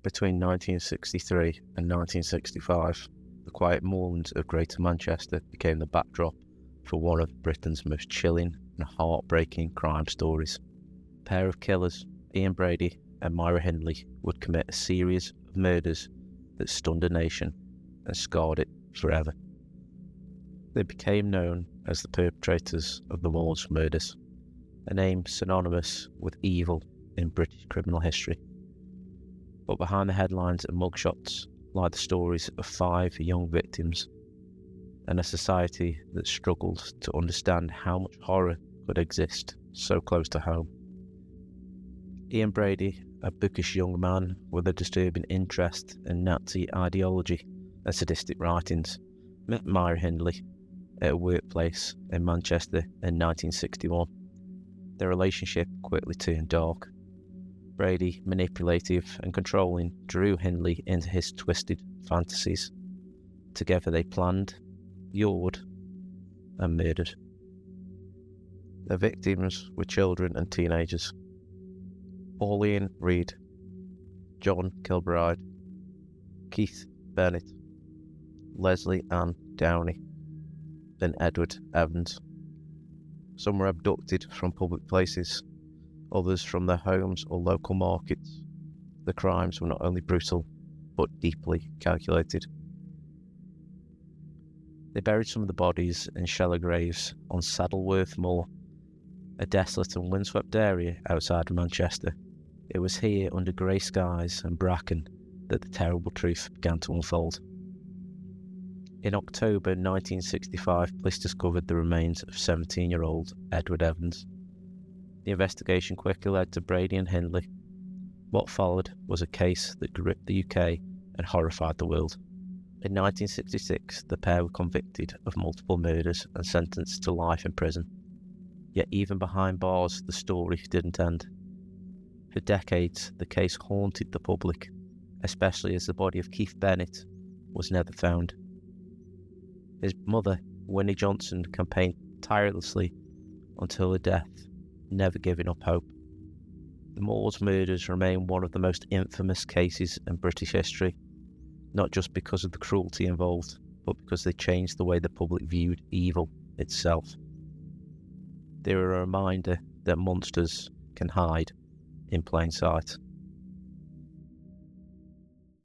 Between 1963 and 1965, the quiet moorlands of Greater Manchester became the backdrop for one of Britain's most chilling and heartbreaking crime stories. A pair of killers, Ian Brady and Myra Hindley, would commit a series of murders that stunned a nation and scarred it forever. They became known as the perpetrators of the Moors murders, a name synonymous with evil in British criminal history. But behind the headlines and mugshots lie the stories of 5 young victims and a society that struggled to understand how much horror could exist so close to home. Ian Brady, a bookish young man with a disturbing interest in Nazi ideology and sadistic writings, met Myra Hindley at a workplace in Manchester in 1961. Their relationship quickly turned dark. Brady, manipulative and controlling, drew Hindley into his twisted fantasies. Together they planned, lured, and murdered. Their victims were children and teenagers. Pauline Reed, John Kilbride, Keith Bennett, Leslie Ann Downey, and Edward Evans. Some were abducted from public places, others from their homes or local markets. The crimes were not only brutal, but deeply calculated. They buried some of the bodies in shallow graves on Saddleworth Moor, a desolate and windswept area outside of Manchester. It was here, under grey skies and bracken, that the terrible truth began to unfold. In October 1965, police discovered the remains of 17-year-old Edward Evans. The investigation quickly led to Brady and Hindley. What followed was a case that gripped the UK and horrified the world. In 1966, the pair were convicted of multiple murders and sentenced to life in prison. Yet even behind bars, the story didn't end. For decades, the case haunted the public, especially as the body of Keith Bennett was never found. His mother, Winnie Johnson, campaigned tirelessly until her death, never giving up hope. The Moors murders remain one of the most infamous cases in British history, not just because of the cruelty involved, but because they changed the way the public viewed evil itself. They were a reminder that monsters can hide in plain sight.